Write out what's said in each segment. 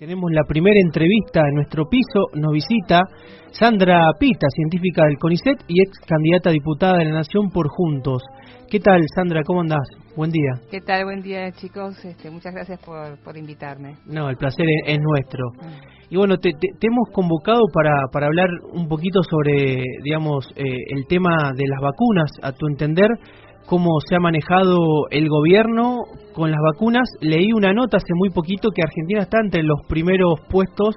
Tenemos la primera entrevista en nuestro piso. Nos visita Sandra Pita, científica del CONICET y ex candidata a diputada de la Nación por Juntos. ¿Qué tal, Sandra? ¿Cómo andás? Buen día. ¿Qué tal? Buen día, chicos. Muchas gracias por invitarme. No, el placer es nuestro. Y bueno, te hemos convocado para hablar un poquito sobre, digamos, el tema de las vacunas. A tu entender, cómo se ha manejado el gobierno con las vacunas. Leí una nota hace muy poquito que Argentina está entre los primeros puestos,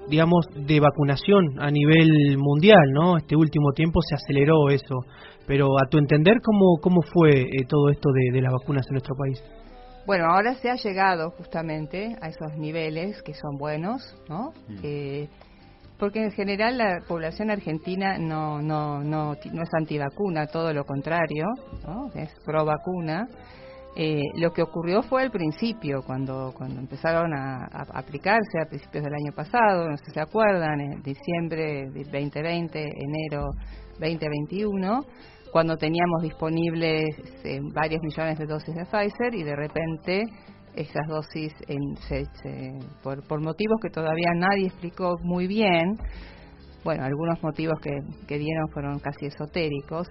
digamos, de vacunación a nivel mundial, ¿no? Este último tiempo se aceleró eso. Pero a tu entender, ¿cómo fue todo esto de las vacunas en nuestro país? Bueno, ahora se ha llegado justamente a esos niveles que son buenos, ¿no? Porque en general la población argentina no es antivacuna, todo lo contrario, ¿no? Es pro vacuna. Lo que ocurrió fue al principio, cuando empezaron a aplicarse a principios del año pasado, no sé si se acuerdan, en diciembre de 2020, enero 2021, cuando teníamos disponibles varios millones de dosis de Pfizer y de repente esas dosis, por motivos que todavía nadie explicó muy bien, bueno, algunos motivos que dieron fueron casi esotéricos,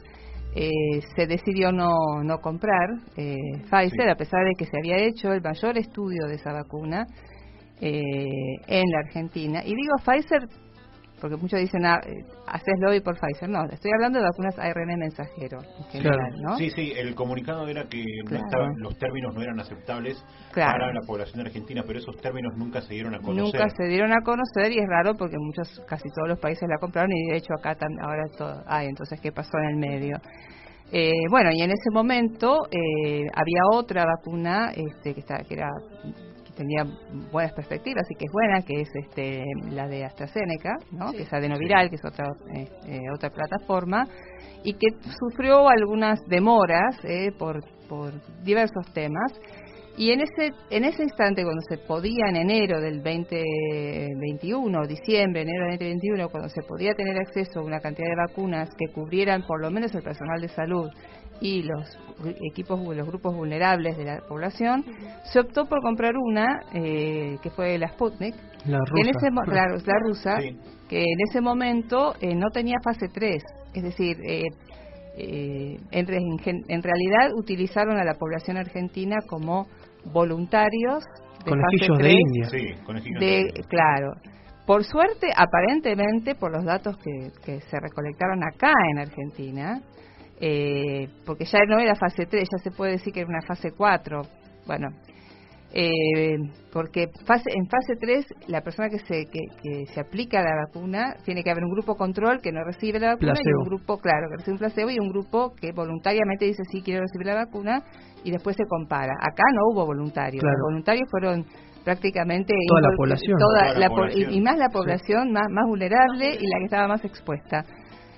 se decidió no comprar Pfizer, a pesar de que se había hecho el mayor estudio de esa vacuna en la Argentina. Y digo Pfizer porque muchos dicen, haces lobby por Pfizer. No, estoy hablando de vacunas ARN mensajero en general, claro, ¿no? Sí, el comunicado era que los términos no eran aceptables para la población argentina, pero esos términos nunca se dieron a conocer. Nunca se dieron a conocer y es raro porque casi todos los países la compraron y de hecho acá ahora todo. Entonces, ¿qué pasó en el medio? Bueno, y en ese momento había otra vacuna que tenía buenas perspectivas y que es buena, que es la de AstraZeneca, ¿no? Sí, que es adenoviral, que es otra plataforma, y que sufrió algunas demoras por diversos temas. Y en ese instante, cuando se podía, en enero del 2021, enero del 2021, cuando se podía tener acceso a una cantidad de vacunas que cubrieran por lo menos el personal de salud y los grupos vulnerables de la población, se optó por comprar una que fue la Sputnik, la rusa, la rusa, sí, que en ese momento no tenía fase 3, es decir, en realidad utilizaron a la población argentina como voluntarios de conejillos fase 3, de India. Sí, conejillos de India. Claro. Por suerte, aparentemente, por los datos que se recolectaron acá en Argentina, porque ya no era fase 3, ya se puede decir que era una fase 4. Bueno, porque en fase 3 la persona que se aplica la vacuna, tiene que haber un grupo control que no recibe la vacuna, placebo, y un grupo, claro, que recibe un placebo, y un grupo que voluntariamente dice sí, quiero recibir la vacuna, y después se compara. Acá no hubo voluntarios, claro. Los voluntarios fueron prácticamente toda la población, y más la población, sí, más vulnerable y la que estaba más expuesta.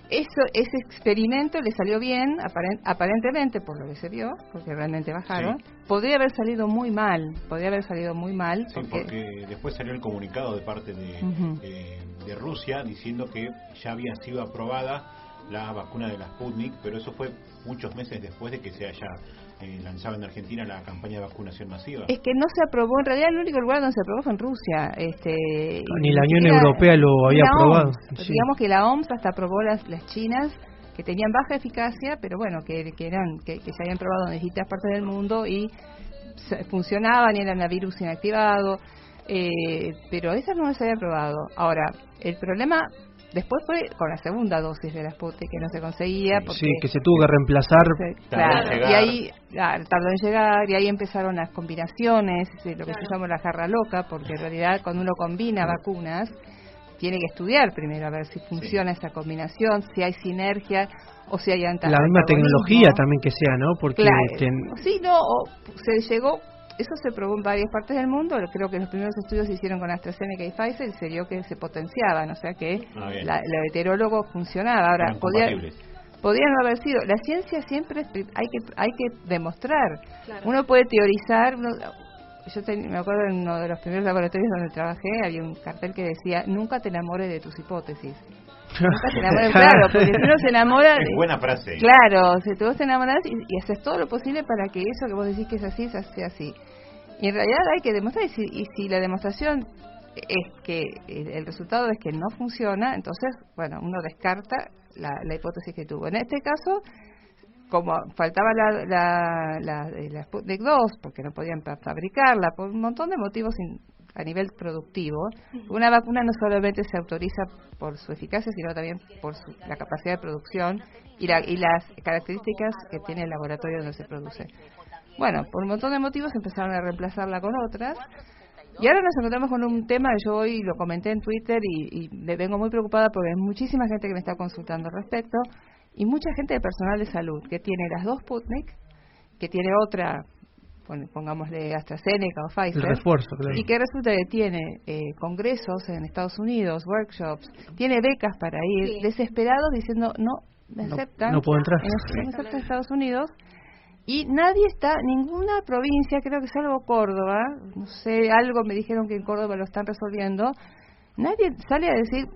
Ese experimento le salió bien, aparentemente, por lo que se vio, porque realmente bajaron. Sí. Podría haber salido muy mal. Sí, porque después salió el comunicado de parte de Rusia diciendo que ya había sido aprobada la vacuna de la Sputnik, pero eso fue muchos meses después de que se haya lanzado en Argentina la campaña de vacunación masiva. Es que no se aprobó, en realidad el único lugar donde se aprobó fue en Rusia. Ni la Unión Europea lo había aprobado. Sí. Digamos que la OMS hasta aprobó las chinas, que tenían baja eficacia, pero bueno, que se habían probado en distintas partes del mundo y funcionaban y eran a virus inactivado, pero esa no se había aprobado. Ahora, el problema después fue con la segunda dosis de la Sputnik, que no se conseguía. Porque, sí, que se tuvo que reemplazar. Claro, y ahí tardó en llegar, y ahí empezaron las combinaciones, lo que se llama la jarra loca, porque en realidad cuando uno combina vacunas, tiene que estudiar primero a ver si funciona esa combinación, si hay sinergia o si hay antagonismo. La misma tecnología también que sea, ¿no? Porque se llegó. Eso se probó en varias partes del mundo. Creo que los primeros estudios se hicieron con AstraZeneca y Pfizer y se vio que se potenciaban, o sea que lo heterólogo funcionaba. Ahora, podía no haber sido. La ciencia siempre hay que demostrar. Claro. Uno puede teorizar. Me acuerdo en uno de los primeros laboratorios donde trabajé, había un cartel que decía: nunca te enamores de tus hipótesis. Nunca te enamores, claro, porque si uno se enamora... Es buena frase. Claro, si tú te enamoras y haces todo lo posible para que eso que vos decís que es así, sea así. Y en realidad hay que demostrar, y si la demostración es que el resultado es que no funciona, entonces, bueno, uno descarta la hipótesis que tuvo. En este caso, como faltaba la Sputnik 2, porque no podían fabricarla, por un montón de motivos a nivel productivo, una vacuna no solamente se autoriza por su eficacia, sino también por la capacidad de producción y las características que tiene el laboratorio donde se produce. Bueno, por un montón de motivos empezaron a reemplazarla con otras, y ahora nos encontramos con un tema que yo hoy lo comenté en Twitter y me vengo muy preocupada porque hay muchísima gente que me está consultando al respecto, y mucha gente de personal de salud que tiene las 2 Sputnik, que tiene otra, bueno, pongámosle AstraZeneca o Pfizer, el refuerzo, claro. Y que resulta que tiene congresos en Estados Unidos, workshops, tiene becas para ir, desesperados diciendo no me aceptan, no puedo entrar, no me aceptan en Estados Unidos, y nadie está, ninguna provincia, creo que salvo Córdoba, no sé, algo me dijeron que en Córdoba lo están resolviendo, nadie sale a decir,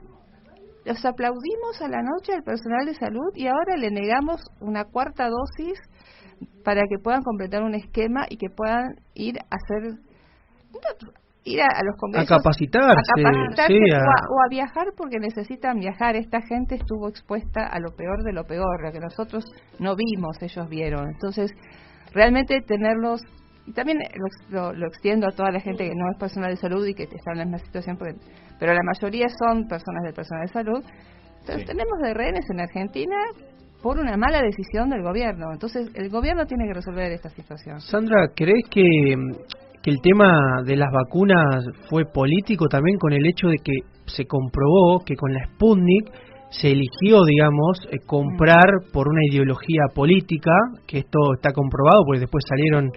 los aplaudimos a la noche al personal de salud y ahora le negamos una 4ª dosis para que puedan completar un esquema y que puedan ir a hacer, ir a los congresos, a capacitarse, sí, o a viajar porque necesitan viajar. Esta gente estuvo expuesta a lo peor de lo peor, lo que nosotros no vimos, ellos vieron. Entonces, realmente tenerlos, y también lo extiendo a toda la gente que no es personal de salud y que está en la misma situación, pero la mayoría son personas del personal de salud. Entonces, tenemos de rehenes en Argentina por una mala decisión del gobierno. Entonces, el gobierno tiene que resolver esta situación. Sandra, ¿crees que el tema de las vacunas fue político también con el hecho de que se comprobó que con la Sputnik se eligió, digamos, comprar por una ideología política, que esto está comprobado porque después salieron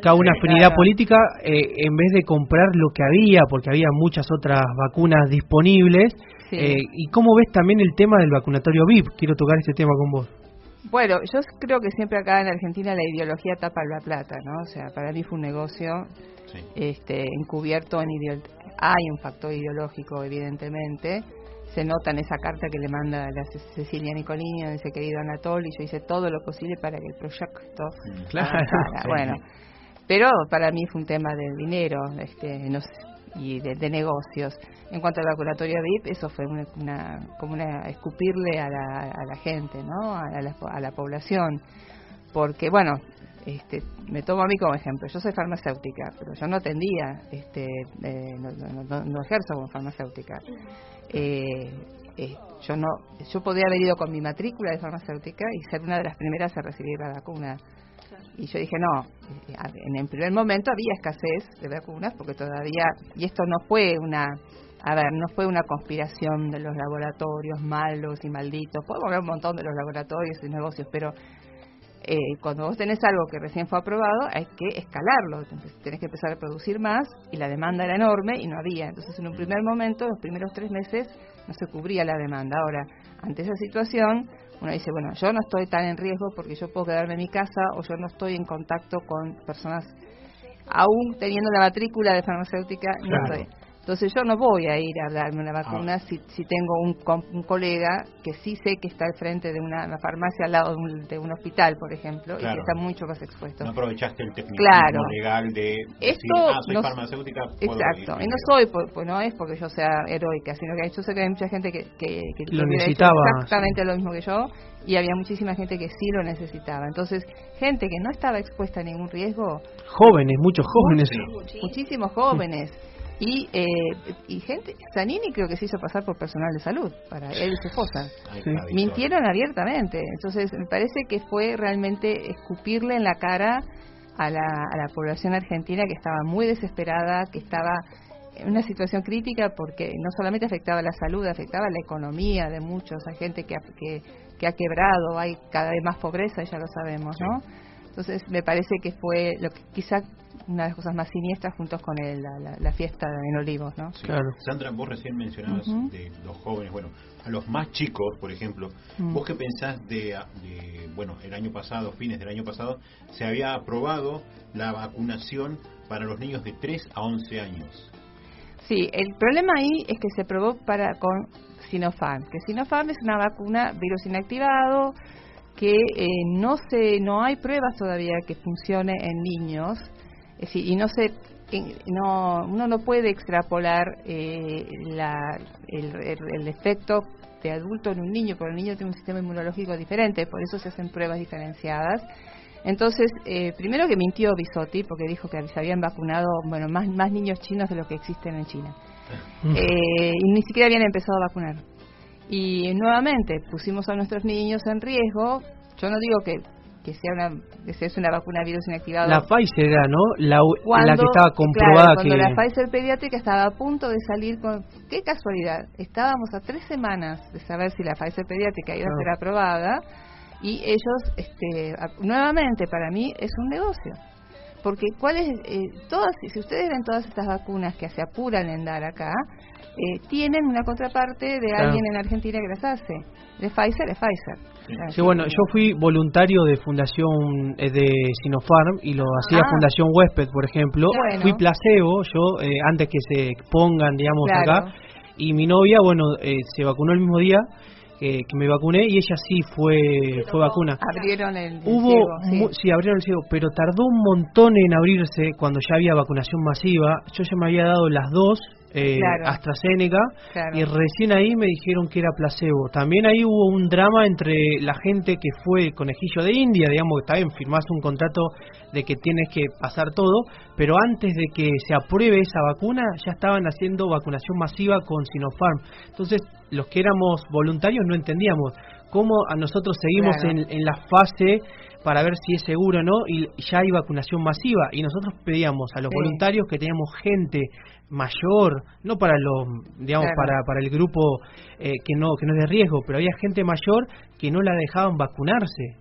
cada una afinidad política, en vez de comprar lo que había, porque había muchas otras vacunas disponibles? ¿Y cómo ves también el tema del vacunatorio VIP? Quiero tocar este tema con vos. Bueno, yo creo que siempre acá en Argentina la ideología tapa la plata, ¿no? O sea, para mí fue un negocio encubierto en hay un factor ideológico, evidentemente. Se nota en esa carta que le manda la Cecilia Nicolini a ese querido Anatoly, y yo hice todo lo posible para que el proyecto bueno, pero para mí fue un tema de dinero y de negocios. En cuanto al vacunatorio VIP, eso fue como una escupirle a la gente, ¿no? A la población, porque bueno, me tomo a mí como ejemplo. Yo soy farmacéutica, pero yo no atendía, no ejerzo como farmacéutica. Yo podría haber ido con mi matrícula de farmacéutica y ser una de las primeras a recibir la vacuna. Y yo dije, no, en el primer momento había escasez de vacunas porque todavía, y esto no fue no fue una conspiración de los laboratorios malos y malditos. Podemos hablar un montón de los laboratorios y negocios, pero cuando vos tenés algo que recién fue aprobado, hay que escalarlo. Entonces tenés que empezar a producir más y la demanda era enorme y no había. Entonces en un primer momento, los primeros 3 meses, no se cubría la demanda. Ahora, ante esa situación, uno dice, bueno, yo no estoy tan en riesgo porque yo puedo quedarme en mi casa, o yo no estoy en contacto con personas, aún teniendo la matrícula de farmacéutica, no estoy. Entonces yo no voy a ir a darme una vacuna si tengo un colega que sí sé que está al frente de una farmacia al lado de un hospital, por ejemplo, y que está mucho más expuesto. No aprovechaste el tecnicismo legal de decir, soy farmacéutica. Exacto, y no soy, pues no es porque yo sea heroica, sino que yo sé que hay mucha gente que lo necesitaba. Exactamente lo mismo que yo, y había muchísima gente que sí lo necesitaba. Entonces, gente que no estaba expuesta a ningún riesgo. Jóvenes, muchos jóvenes. Muchísimos jóvenes. Y gente, Zanini creo que se hizo pasar por personal de salud para él y su esposa. Mintieron abiertamente. Entonces me parece que fue realmente escupirle en la cara a la población argentina, que estaba muy desesperada, que estaba en una situación crítica porque no solamente afectaba la salud, afectaba la economía de muchos. Hay gente que ha quebrado, hay cada vez más pobreza, ya lo sabemos, ¿no? Entonces me parece que fue quizá una de las cosas más siniestras juntos con la fiesta en Olivos, ¿no? Sí. Claro. Sandra, vos recién mencionabas de los jóvenes, bueno, a los más chicos, por ejemplo, ¿vos qué pensás bueno, el año pasado, fines del año pasado, se había aprobado la vacunación para los niños de 3 a 11 años? Sí, el problema ahí es que se probó con Sinopharm, que Sinopharm es una vacuna virus inactivado, que no hay pruebas todavía que funcione en niños, y no se uno no puede extrapolar el efecto de adulto en un niño, porque el niño tiene un sistema inmunológico diferente, por eso se hacen pruebas diferenciadas. Entonces, primero que mintió Bisotti, porque dijo que se habían vacunado más niños chinos de los que existen en China. Y ni siquiera habían empezado a vacunar. Y nuevamente pusimos a nuestros niños en riesgo. Yo no digo que sea una vacuna virus inactivado. La Pfizer era, ¿no? La que estaba comprobada. Claro, cuando la Pfizer pediátrica estaba a punto de salir con... ¡Qué casualidad! Estábamos a 3 semanas de saber si la Pfizer pediátrica iba a ser aprobada, y ellos, nuevamente, para mí, es un negocio. Porque si ustedes ven todas estas vacunas que se apuran en dar acá, tienen una contraparte de alguien en Argentina que las hace. De Pfizer es Pfizer. Sí, bueno, yo fui voluntario de Fundación de Sinopharm y lo hacía Fundación Huésped, por ejemplo. Bueno. Fui placebo, yo antes que se expongan, digamos, acá. Y mi novia, se vacunó el mismo día que me vacuné, y ella sí fue vacuna. Abrieron el ciego. Sí, abrieron el ciego, pero tardó un montón en abrirse cuando ya había vacunación masiva. Yo ya me había dado las 2. AstraZeneca, y recién ahí me dijeron que era placebo. También ahí hubo un drama entre la gente que fue conejillo de India, digamos, que está bien, firmás un contrato de que tienes que pasar todo, pero antes de que se apruebe esa vacuna ya estaban haciendo vacunación masiva con Sinopharm. Entonces los que éramos voluntarios no entendíamos cómo a nosotros seguimos en la fase para ver si es seguro o no, y ya hay vacunación masiva, y nosotros pedíamos a los voluntarios que teníamos gente mayor, no para para el grupo que no es de riesgo, pero había gente mayor que no la dejaban vacunarse.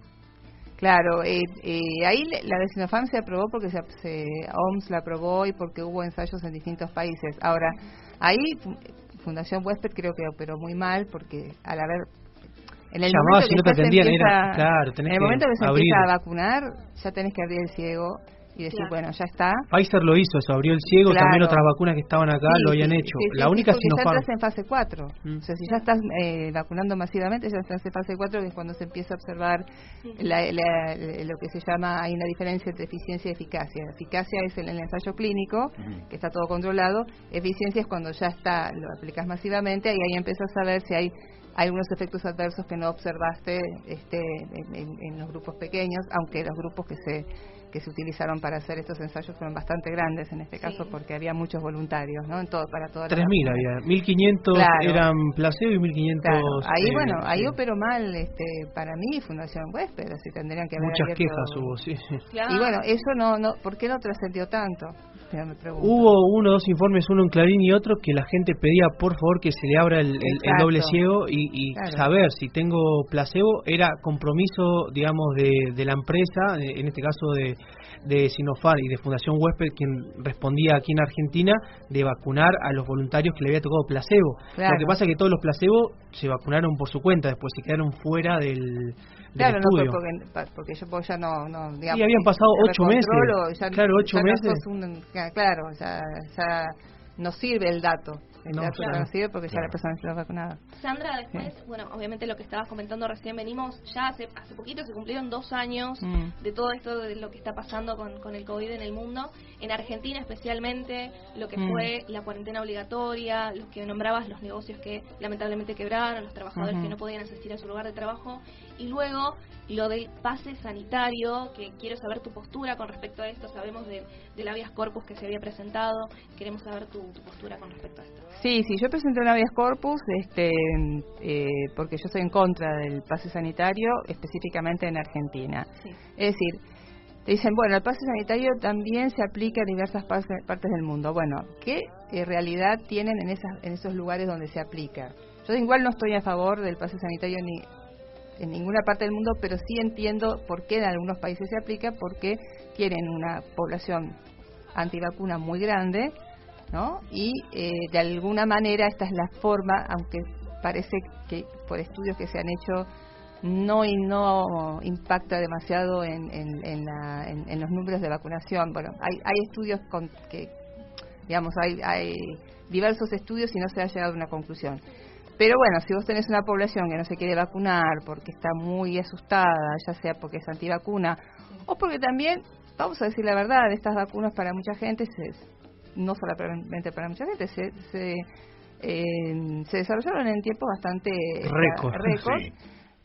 Claro, ahí la de Sinopharm se aprobó porque OMS la aprobó y porque hubo ensayos en distintos países. Ahora, ahí Fundación Huésped creo que operó muy mal, porque al haber... En el momento que se empieza a vacunar, ya tenés que abrir el ciego y decir, ya está. Pfizer lo hizo, eso, abrió el ciego, también otras vacunas que estaban acá lo habían hecho. La única Sinopharm. Ya estás en fase 4. O sea, si ya estás vacunando masivamente, ya estás en fase 4, que es cuando se empieza a observar lo que se llama, hay una diferencia entre eficiencia y eficacia. Eficacia es el ensayo clínico, que está todo controlado. Eficiencia es cuando ya lo aplicas masivamente, y ahí empiezas a ver si hay algunos efectos adversos que no observaste en los grupos pequeños, aunque los grupos que se utilizaron para hacer estos ensayos fueron bastante grandes en este caso, porque había muchos voluntarios, ¿no? Para todas 3.000 había, 1.500 eran placebo y 1.500... Ahí ahí operó mal, para mí, Fundación Huésped, así tendrían que haber muchas abierto... quejas hubo, sí. Y bueno, eso no, ¿por qué no trascendió tanto? Hubo 1 o 2 informes, uno en Clarín y otro, que la gente pedía por favor que se le abra el doble ciego y saber si tengo placebo. Era compromiso, digamos, de la empresa, en este caso de Sinopharm y de Fundación Huésped, quien respondía aquí en Argentina, de vacunar a los voluntarios que le había tocado placebo. Lo que pasa es que todos los placebos se vacunaron por su cuenta, después se quedaron fuera del estudio. Porque yo ya no digamos, y habían pasado 8 meses. 8 meses. Ya no sirve el dato. El dato no sirve porque ya la persona se lo ha vacunado. Sandra, después, obviamente lo que estabas comentando recién, venimos ya hace poquito, se cumplieron 2 años de todo esto, de lo que está pasando con el COVID en el mundo. En Argentina especialmente, lo que fue la cuarentena obligatoria, los que nombrabas, los negocios que lamentablemente quebraron, los trabajadores que no podían asistir a su lugar de trabajo, y luego lo del pase sanitario, que quiero saber tu postura con respecto a esto. Sabemos del habeas corpus que se había presentado, queremos saber tu postura con respecto a esto. Sí, yo presenté un habeas corpus porque yo estoy en contra del pase sanitario, específicamente en Argentina. Es decir, te dicen, el pase sanitario también se aplica en diversas partes del mundo. ¿Qué realidad tienen en esos lugares donde se aplica? Yo igual no estoy a favor del pase sanitario ni en ninguna parte del mundo, pero sí entiendo por qué en algunos países se aplica, porque tienen una población antivacuna muy grande, ¿no? Y de alguna manera esta es la forma, aunque parece que por estudios que se han hecho no impacta demasiado en los números de vacunación. Hay estudios que, digamos, hay diversos estudios y no se ha llegado a una conclusión. Pero si vos tenés una población que no se quiere vacunar porque está muy asustada, ya sea porque es antivacuna o porque también vamos a decir la verdad, estas vacunas para mucha gente, no solamente para mucha gente, se desarrollaron en tiempo bastante récord. Sí.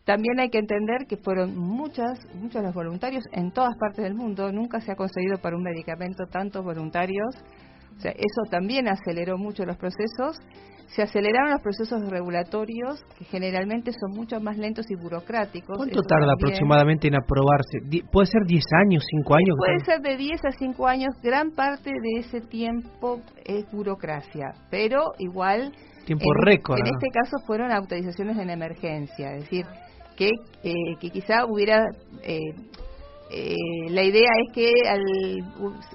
También hay que entender que fueron muchos los voluntarios en todas partes del mundo. Nunca se ha conseguido para un medicamento tantos voluntarios. O sea, eso también aceleró mucho los procesos. Se aceleraron los procesos regulatorios, que generalmente son mucho más lentos y burocráticos. ¿Cuánto tarda aproximadamente en aprobarse? ¿Puede ser 10 años, 5 años? Puede ser de 10 a 5 años. Gran parte de ese tiempo es burocracia, pero igual... Tiempo récord. En este caso fueron autorizaciones en emergencia, es decir, que quizá hubiera... la idea es que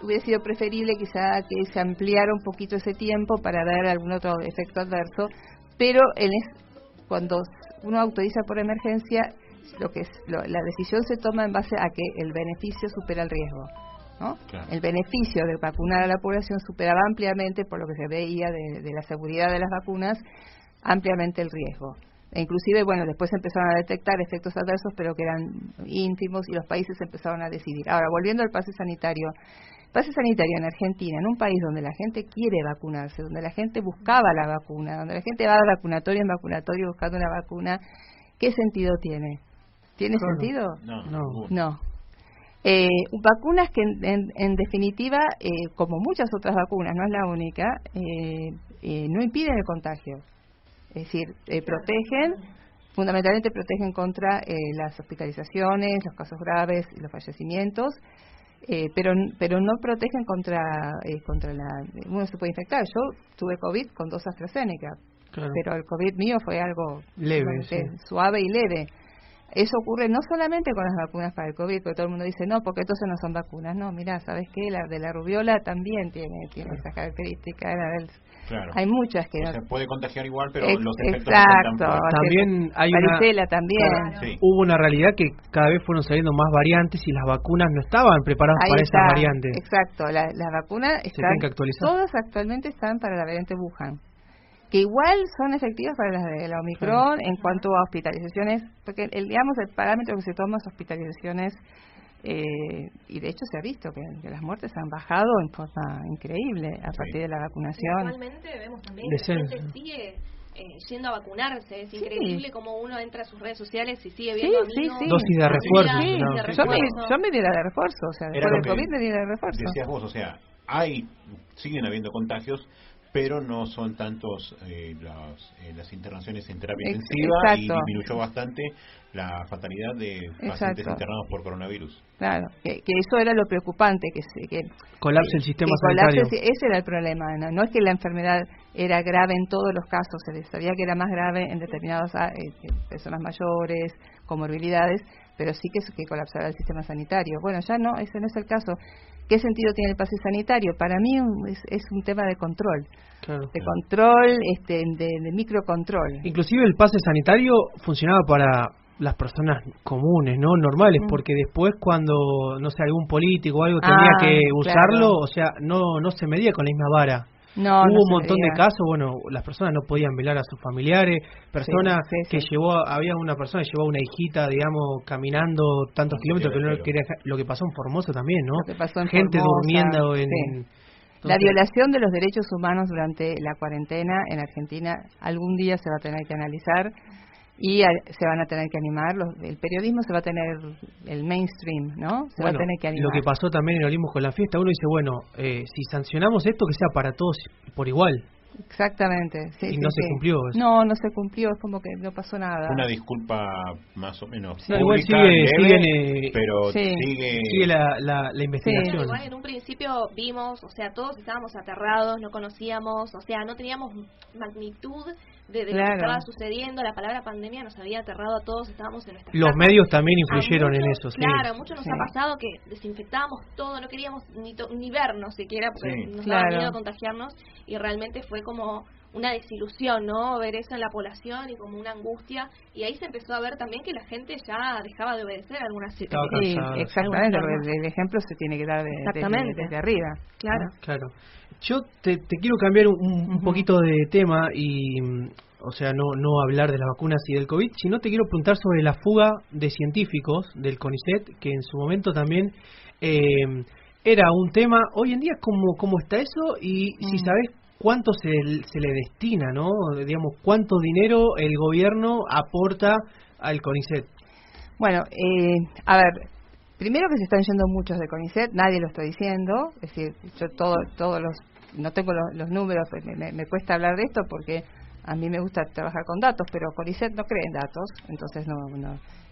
hubiera sido preferible quizá que se ampliara un poquito ese tiempo para dar algún otro efecto adverso, pero cuando uno autoriza por emergencia, la decisión se toma en base a que el beneficio supera el riesgo, ¿no? Claro. El beneficio de vacunar a la población superaba ampliamente, por lo que se veía de la seguridad de las vacunas, ampliamente el riesgo. E inclusive, bueno, después empezaron a detectar efectos adversos, pero que eran ínfimos, y los países empezaron a decidir. Ahora, volviendo al pase sanitario en Argentina, en un país donde la gente quiere vacunarse, donde la gente buscaba la vacuna, donde la gente va de vacunatorio en vacunatorio buscando una vacuna, ¿qué sentido tiene? ¿Tiene sentido? No. Vacunas que en definitiva, como muchas otras vacunas, no es la única, no impiden el contagio. Es decir, fundamentalmente protegen contra las hospitalizaciones, los casos graves y los fallecimientos, pero no protegen contra uno se puede infectar. Yo tuve COVID con 2 AstraZeneca, claro, pero el COVID mío fue algo leve, suave y leve. Eso ocurre no solamente con las vacunas para el COVID, porque todo el mundo dice, no, porque entonces no son vacunas. No, mirá, ¿sabes qué? La de la rubiola también tiene esa característica. Claro. Hay muchas que se puede contagiar igual, pero los efectos exacto. También hay varicela también. Sí. Hubo una realidad que cada vez fueron saliendo más variantes y las vacunas no estaban preparadas para esas variantes. Exacto, las vacunas todas actualmente están para la variante Wuhan, que igual son efectivas para las de la Omicron en cuanto a hospitalizaciones, porque el parámetro que se toma es hospitalizaciones, y de hecho se ha visto que las muertes han bajado en forma increíble a partir de la vacunación. Actualmente vemos también que la gente sigue yendo a vacunarse. Es increíble como uno entra a sus redes sociales y sigue viendo amigos. Dosis de refuerzo. Yo me di la de refuerzo, o sea, después del COVID me di la de refuerzo. Decías vos, o sea, siguen habiendo contagios, pero no son tantos las internaciones en terapia intensiva, y disminuyó bastante la fatalidad de pacientes internados por coronavirus. Claro, que eso era lo preocupante, que colapse el sistema sanitario. Ese era el problema, no es que la enfermedad era grave en todos los casos, se sabía que era más grave en determinadas personas mayores, comorbilidades, pero sí que colapsaba el sistema sanitario. Bueno, ya no, ese no es el caso. ¿Qué sentido tiene el pase sanitario? Para mí es un tema de control, control, de microcontrol. Inclusive el pase sanitario funcionaba para las personas comunes, no normales, porque después cuando, no sé, algún político o algo tenía que usarlo, o sea, no se medía con la misma vara. Hubo un montón de casos, bueno, las personas no podían velar a sus familiares, había una persona que llevó a una hijita, digamos, caminando tantos kilómetros que no quería, lo que pasó en Formosa también, ¿no? Gente durmiendo Entonces, la violación de los derechos humanos durante la cuarentena en Argentina algún día se va a tener que analizar y se van a tener que animar, el periodismo se va a tener, el mainstream, ¿no? Se va a tener que animar. Lo que pasó también en Olimos con la fiesta, uno dice, bueno, si sancionamos esto, que sea para todos por igual. Exactamente. No se cumplió eso. No se cumplió, es como que no pasó nada. Una disculpa más o menos pública, igual sigue pero sigue la investigación. Igual en un principio vimos, o sea, todos estábamos aterrados, no conocíamos, o sea, no teníamos magnitud de lo que estaba sucediendo. La palabra pandemia nos había aterrado a todos, estábamos en nuestras casas. Medios también influyeron en eso. Claro, a muchos nos ha pasado que desinfectábamos todo, no queríamos ni vernos siquiera porque nos daba miedo contagiarnos, y realmente fue como una desilusión, ¿no? Ver eso en la población y como una angustia. Y ahí se empezó a ver también que la gente ya dejaba de obedecer algunas situaciones. Sí, exactamente. El ejemplo se tiene que dar desde arriba. Claro. Claro. Yo te quiero cambiar un poquito de tema y, o sea, no hablar de las vacunas y del COVID, sino te quiero preguntar sobre la fuga de científicos del CONICET, que en su momento también era un tema. Hoy en día, ¿cómo está eso? Y si sabes cuánto se le destina, ¿no? Digamos, cuánto dinero el gobierno aporta al CONICET. Bueno, a ver, primero que se están yendo muchos de CONICET, nadie lo está diciendo, es decir, yo todos los, no tengo los números, pues me cuesta hablar de esto porque a mí me gusta trabajar con datos, pero CONICET no cree en datos, entonces no.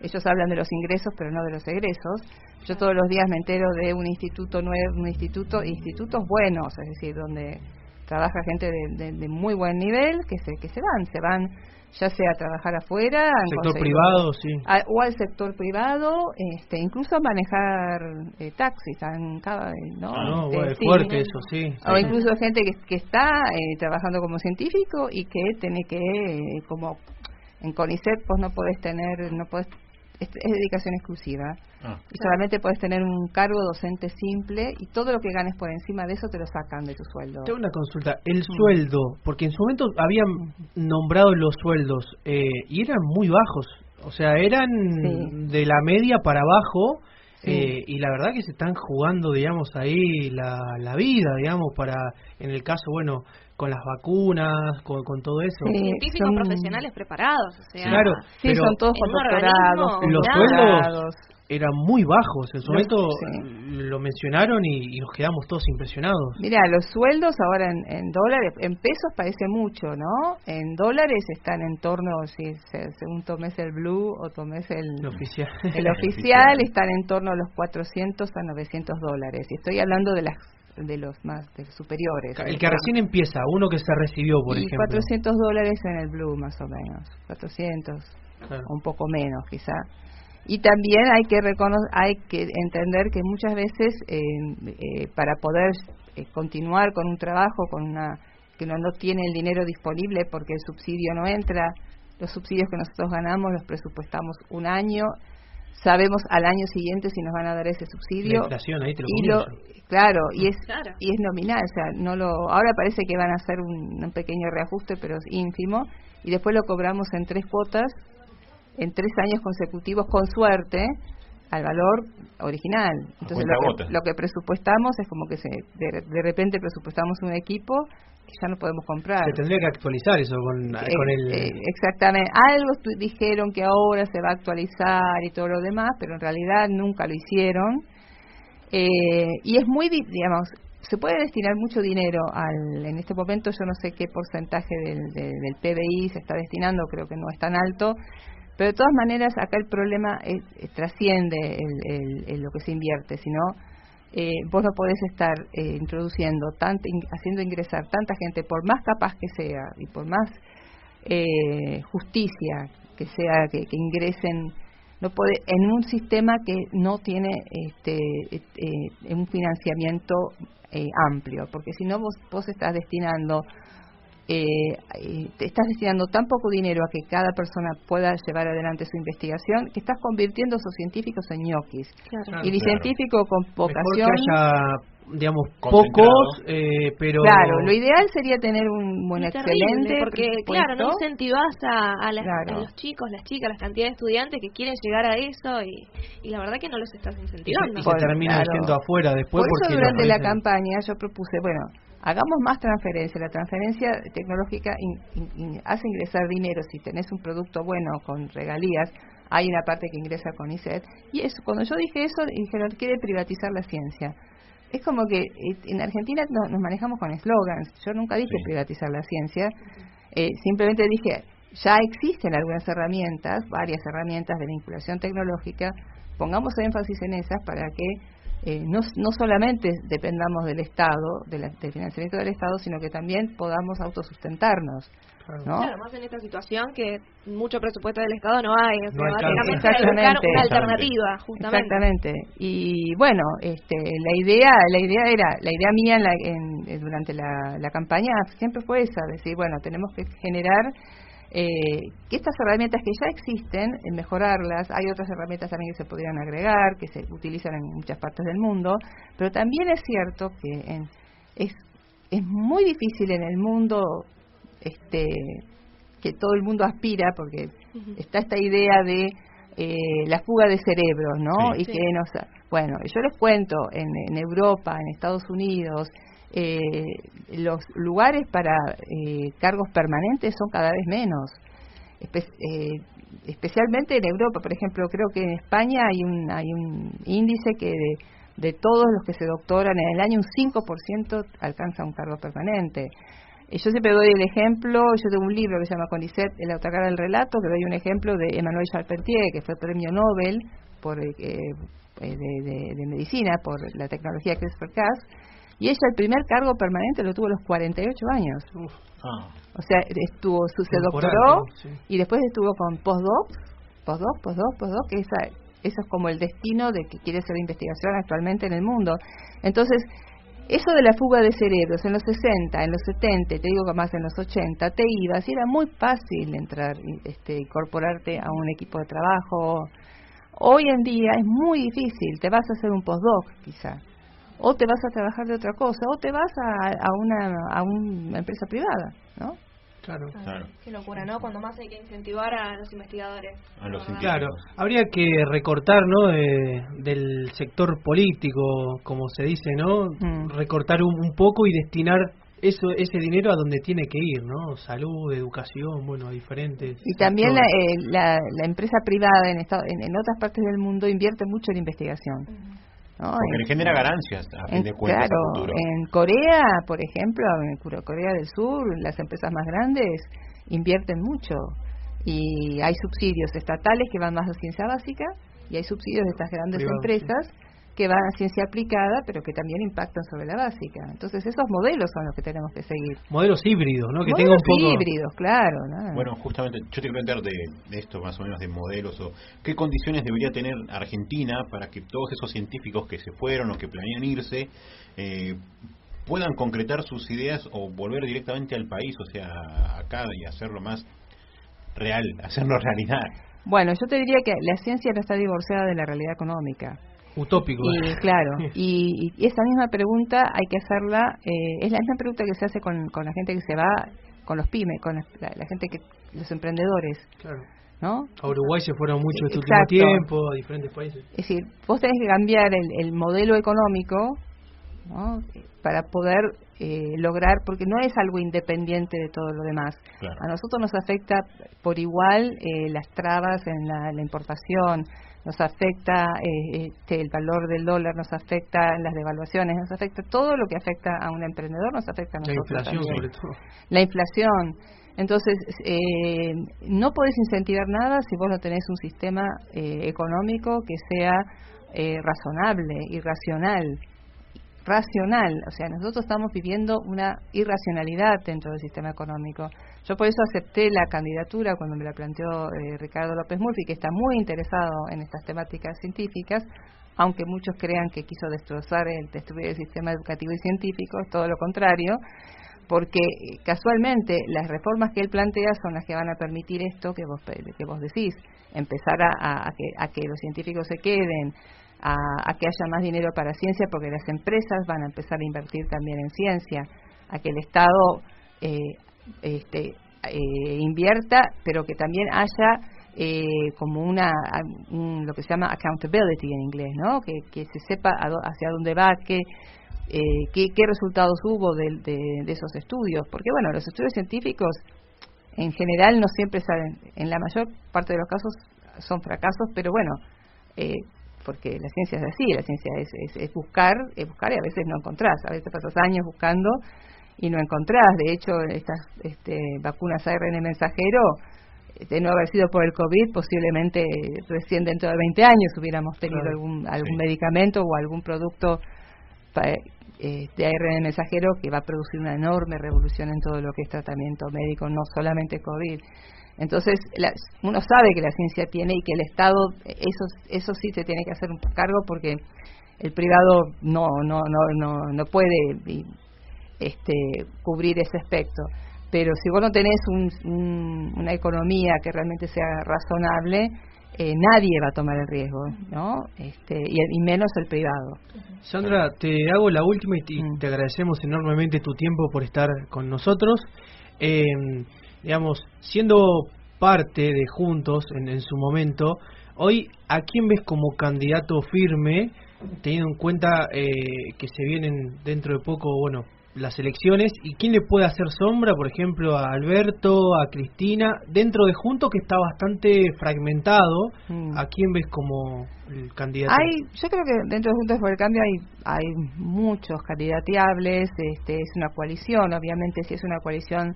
Ellos hablan de los ingresos, pero no de los egresos. Yo todos los días me entero de un instituto nuevo, institutos buenos, es decir, donde trabaja gente de muy buen nivel, que se van ya sea a trabajar afuera, sector privado, sí, o al sector privado, incluso a manejar taxis, ¿no? Es fuerte eso, sí. O incluso gente que está trabajando como científico y que tiene que, como en CONICET, pues no podés, es dedicación exclusiva. Y solamente puedes tener un cargo docente simple y todo lo que ganes por encima de eso te lo sacan de tu sueldo. Tengo una consulta, el sueldo, porque en su momento habían nombrado los sueldos y eran muy bajos, o sea, eran de la media para abajo, y la verdad que se están jugando, digamos, ahí la vida, digamos, para, en el caso, bueno, con las vacunas, con todo eso. Científicos profesionales preparados, o sea, claro, pero son todos con doctorados. Los sueldos eran muy bajos, en su momento lo mencionaron y nos quedamos todos impresionados. Mira, los sueldos ahora en dólares, en pesos parece mucho, ¿no? En dólares están en torno, según tomes el blue o tomes el oficial, están en torno a los 400 a 900 dólares. Y estoy hablando de los superiores. El que recién empieza, uno que se recibió, por ejemplo. 400 dólares en el blue, más o menos. 400, un poco menos, quizá. Y también hay que entender que muchas veces para poder continuar con un trabajo, que no tiene el dinero disponible porque el subsidio no entra, los subsidios que nosotros ganamos los presupuestamos un año, sabemos al año siguiente si nos van a dar ese subsidio. La inflación, ahí te lo Claro, y es nominal, o sea, ahora parece que van a hacer un pequeño reajuste, pero es ínfimo, y después lo cobramos en 3 cuotas, en 3 años consecutivos, con suerte, al valor original. Entonces lo que presupuestamos es como que de repente presupuestamos un equipo que ya no podemos comprar. Se tendría que actualizar eso con el... Exactamente. Algo dijeron que ahora se va a actualizar y todo lo demás, pero en realidad nunca lo hicieron. Y es muy, digamos, se puede destinar mucho dinero en este momento, yo no sé qué porcentaje del PBI se está destinando, creo que no es tan alto, pero de todas maneras acá el problema trasciende lo que se invierte, sino vos no podés estar haciendo ingresar tanta gente, por más capaz que sea y por más justicia que sea que ingresen, no puede, en un sistema que no tiene un financiamiento amplio, porque si no vos estás destinando tan poco dinero a que cada persona pueda llevar adelante su investigación, que estás convirtiendo a esos científicos en ñoquis. Claro. Y el científico con vocación... Mejor que haya, digamos, pocos, pero... Claro, lo ideal sería tener un excelente... Porque, claro, no incentivás a los chicos, las chicas, las cantidades de estudiantes que quieren llegar a eso y la verdad que no los estás incentivando. Y se termina yendo afuera después. Por eso durante la campaña yo propuse, hagamos más transferencia. La transferencia tecnológica hace ingresar dinero. Si tenés un producto bueno con regalías, hay una parte que ingresa con CONICET. Y eso, cuando yo dije eso, dijeron, quiere privatizar la ciencia. Es como que en Argentina nos manejamos con eslogans. Yo nunca dije privatizar la ciencia. Simplemente dije, ya existen algunas herramientas, varias herramientas de vinculación tecnológica. Pongamos énfasis en esas para que no solamente dependamos del Estado, del financiamiento del Estado, sino que también podamos autosustentarnos, ¿no? Claro, más en esta situación que mucho presupuesto del Estado no hay, o sea, básicamente hay que buscar una alternativa, justamente. Exactamente. Y bueno, la idea mía durante la campaña siempre fue esa, decir, bueno, tenemos que generar que estas herramientas que ya existen, mejorarlas. Hay otras herramientas también que se podrían agregar, que se utilizan en muchas partes del mundo, pero también es cierto que es muy difícil en el mundo que todo el mundo aspira, porque está esta idea de la fuga de cerebros, ¿no? Sí. Y que bueno, yo les cuento, en Europa, en Estados Unidos, los lugares para cargos permanentes son cada vez menos, especialmente en Europa. Por ejemplo, creo que en España hay un índice que de todos los que se doctoran en el año, un 5% alcanza un cargo permanente. Yo siempre doy el ejemplo, yo tengo un libro que se llama CONICET, El autocar del relato, que doy un ejemplo de Emmanuel Charpentier, que fue premio Nobel de medicina por la tecnología CRISPR-Cas, y ella el primer cargo permanente lo tuvo a los 48 años. O sea, se doctoró, sí. Y después estuvo con postdoc, que eso es como el destino de que quiere hacer investigación actualmente en el mundo. Entonces, eso de la fuga de cerebros en los 60, en los 70, te digo que más en los 80, te ibas y era muy fácil entrar, incorporarte a un equipo de trabajo. Hoy en día es muy difícil, te vas a hacer un postdoc quizá, o te vas a trabajar de otra cosa, o te vas a una empresa privada, ¿no? Claro. Qué locura, ¿no? Cuando más hay que incentivar a los investigadores. Claro, habría que recortar, ¿no? Del sector político, como se dice, ¿no? Recortar un poco y destinar ese dinero a donde tiene que ir, ¿no? Salud, educación, bueno, a diferentes. Y también la empresa privada en otras partes del mundo invierte mucho en investigación. ¿No? Porque le genera ganancias, a fin de cuentas, claro, a futuro. En Corea, por ejemplo, en Corea del Sur, las empresas más grandes invierten mucho. Y hay subsidios estatales que van más a ciencia básica, y hay subsidios de estas grandes empresas que van a ciencia aplicada, pero que también impactan sobre la básica. Entonces, esos modelos son los que tenemos que seguir. Modelos híbridos, ¿no? Que modelos tengan un poco... híbridos, claro, ¿no? Bueno, justamente, yo te quiero preguntar de esto, más o menos, de modelos, o qué condiciones debería tener Argentina para que todos esos científicos que se fueron o que planean irse puedan concretar sus ideas o volver directamente al país, o sea, acá, y hacerlo más real, hacerlo realidad. Bueno, yo te diría que la ciencia no está divorciada de la realidad económica. Utópico. Y claro, y esa misma pregunta hay que hacerla, es la misma pregunta que se hace con la gente que se va, con los pymes, con la gente los emprendedores. Claro. ¿No? A Uruguay se fueron mucho este último tiempo, a diferentes países. Es decir, vos tenés que cambiar el modelo económico, ¿no? Para poder lograr, porque no es algo independiente de todo lo demás. Claro. A nosotros nos afecta por igual las trabas en la importación, nos afecta el valor del dólar, nos afecta las devaluaciones, nos afecta todo lo que afecta a un emprendedor, nos afecta a nosotros. La inflación, también. sobre todo. La inflación. Entonces, no podés incentivar nada si vos no tenés un sistema económico que sea razonable y racional. O sea, nosotros estamos viviendo una irracionalidad dentro del sistema económico. Yo por eso acepté la candidatura cuando me la planteó Ricardo López Murphy, que está muy interesado en estas temáticas científicas, aunque muchos crean que quiso destruir el sistema educativo y científico, es todo lo contrario, porque casualmente las reformas que él plantea son las que van a permitir esto que vos decís, empezar a que los científicos se queden, a que haya más dinero para ciencia, porque las empresas van a empezar a invertir también en ciencia, a que el Estado invierta, pero que también haya como lo que se llama accountability en inglés, ¿no? Que se sepa hacia dónde va, qué resultados hubo de esos estudios, porque bueno, los estudios científicos en general no siempre salen, en la mayor parte de los casos son fracasos, pero bueno, porque la ciencia es así, la ciencia es buscar y a veces no encontrás, a veces pasas años buscando y no encontrás. De hecho, estas vacunas ARN mensajero de no haber sido por el COVID, posiblemente recién dentro de 20 años hubiéramos tenido algún medicamento o algún producto de ARN mensajero que va a producir una enorme revolución en todo lo que es tratamiento médico, no solamente COVID. Entonces, uno sabe que la ciencia tiene y que el Estado, eso sí se tiene que hacer un cargo, porque el privado no puede cubrir ese aspecto. Pero si vos no tenés una economía que realmente sea razonable, nadie va a tomar el riesgo, ¿no? Y menos el privado. Sandra, te hago la última y te agradecemos enormemente tu tiempo por estar con nosotros. Digamos, siendo parte de Juntos en su momento, hoy, ¿a quién ves como candidato firme, teniendo en cuenta que se vienen dentro de poco, bueno, las elecciones, y quién le puede hacer sombra, por ejemplo, a Alberto, a Cristina, dentro de Juntos, que está bastante fragmentado? ¿A quién ves como el candidato? Yo creo que dentro de Juntos por el Cambio hay muchos candidateables. Es una coalición, obviamente. Si es una coalición,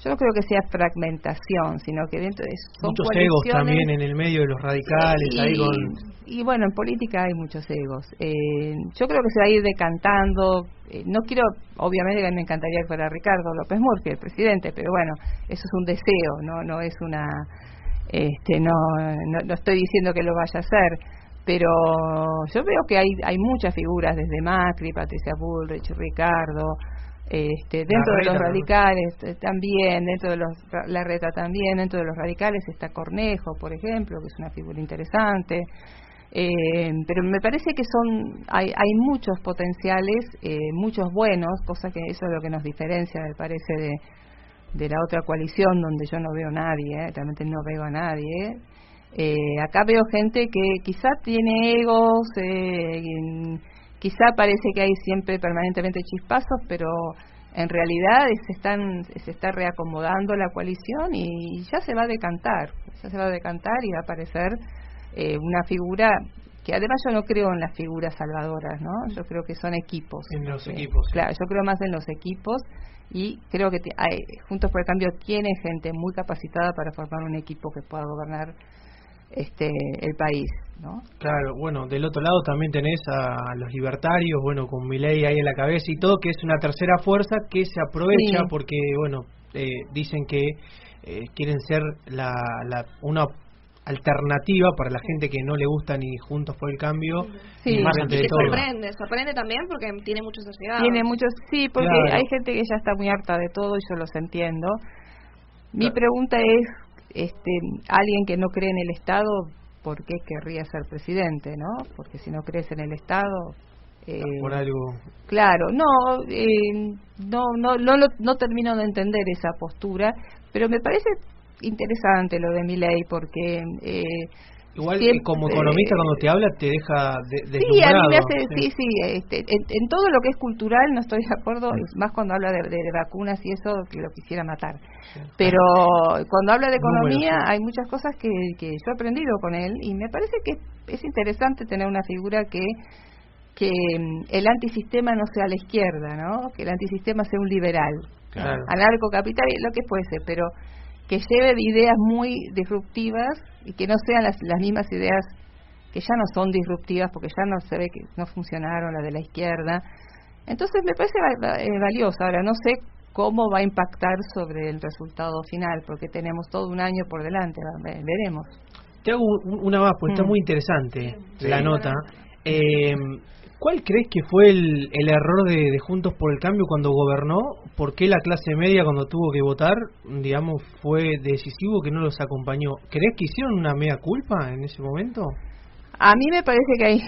yo no creo que sea fragmentación, sino que dentro de eso son muchos egos también en el medio de los radicales. Y bueno, en política hay muchos egos. Yo creo que se va a ir decantando. No quiero, obviamente que me encantaría que fuera Ricardo López Murphy el presidente, pero bueno, eso es un deseo, no es una, no estoy diciendo que lo vaya a hacer, pero yo veo que hay muchas figuras, desde Macri, Patricia Bullrich, Ricardo, dentro de los radicales también, dentro de Larreta también, dentro de los radicales está Cornejo, por ejemplo, que es una figura interesante. Pero me parece que hay muchos potenciales, muchos buenos, cosa que eso es lo que nos diferencia, me parece, de la otra coalición, donde yo no veo a nadie, realmente no veo a nadie. Acá veo gente que quizá tiene egos, quizá parece que hay siempre permanentemente chispazos, pero en realidad se está reacomodando la coalición y ya se va a decantar y va a aparecer una figura que además yo no creo en las figuras salvadoras, ¿no? Yo creo que son equipos. En los equipos. Claro, yo creo más en los equipos y creo que Juntos por el Cambio tiene gente muy capacitada para formar un equipo que pueda gobernar el país, ¿no? Claro, bueno, del otro lado también tenés a los libertarios, bueno, con Milei ahí en la cabeza y todo, que es una tercera fuerza que se aprovecha porque, bueno, dicen que quieren ser una alternativa para la gente que no le gusta ni Juntos por el Cambio. Sí, más y que sorprende también porque tiene muchos allegados. Tiene muchos, sí, porque hay gente que ya está muy harta de todo y yo los entiendo. Mi pregunta es, alguien que no cree en el Estado, ¿por qué querría ser presidente, no? Porque si no crees en el Estado... por algo... Claro, no termino de entender esa postura, pero me parece interesante lo de Milei porque igual siempre, como economista cuando te habla te deja deslumbrado. Sí, a mí me hace, en todo lo que es cultural no estoy de acuerdo, más cuando habla de vacunas y eso que lo quisiera matar, pero cuando habla de economía hay muchas cosas que yo he aprendido con él y me parece que es interesante tener una figura que el antisistema no sea la izquierda, ¿no? Que el antisistema sea un liberal, anarcocapital, lo que fuese, pero que lleve ideas muy disruptivas y que no sean las mismas ideas que ya no son disruptivas porque ya no se ve que no funcionaron, las de la izquierda. Entonces me parece valioso. Ahora no sé cómo va a impactar sobre el resultado final porque tenemos todo un año por delante, veremos. Te hago una más, porque está muy interesante la nota. ¿Cuál crees que fue el error de Juntos por el Cambio cuando gobernó? ¿Por qué la clase media cuando tuvo que votar, digamos, fue decisivo que no los acompañó? ¿Crees que hicieron una mea culpa en ese momento? A mí me parece que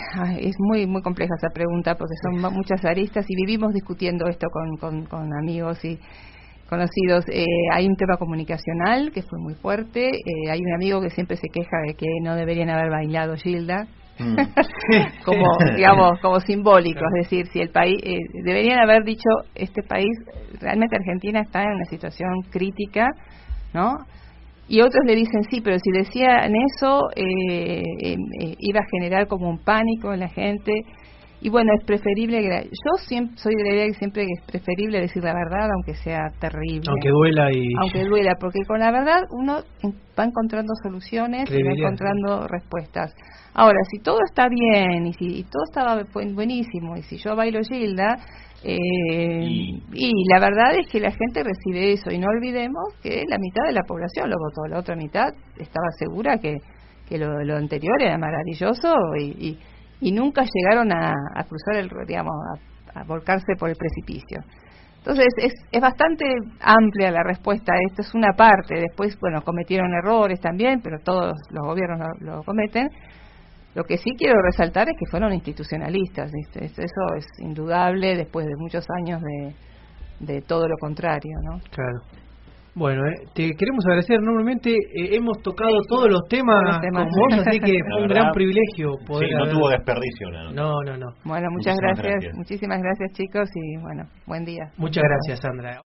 es muy muy compleja esa pregunta porque son muchas aristas y vivimos discutiendo esto con amigos y conocidos. Hay un tema comunicacional que fue muy fuerte. Hay un amigo que siempre se queja de que no deberían haber bailado Gilda. Como digamos como simbólico, es decir, si el país deberían haber dicho este país realmente Argentina está en una situación crítica, ¿no? Y otros le dicen sí, pero si decían eso iba a generar como un pánico en la gente Y bueno, es preferible, yo siempre soy de la idea que siempre es preferible decir la verdad, aunque sea terrible. Aunque duela Aunque duela, porque con la verdad uno va encontrando soluciones y va encontrando respuestas. Ahora, si todo está bien y si todo estaba buenísimo y si yo bailo Gilda, y la verdad es que la gente recibe eso, y no olvidemos que la mitad de la población lo votó, la otra mitad estaba segura que lo anterior era maravilloso y nunca llegaron a cruzar a volcarse por el precipicio. Entonces es bastante amplia la respuesta. Esto es una parte. Después, bueno, cometieron errores también, pero todos los gobiernos lo cometen. Lo que sí quiero resaltar es que fueron institucionalistas, ¿viste? Eso es indudable después de muchos años de todo lo contrario, ¿no? Claro. Bueno, te queremos agradecer enormemente. Hemos tocado todos los temas con vos, así que fue un gran privilegio poder. Sí, no tuvo desperdicio. No. Bueno, muchas gracias. Muchísimas gracias, chicos, y bueno, buen día. Muchas gracias, Sandra.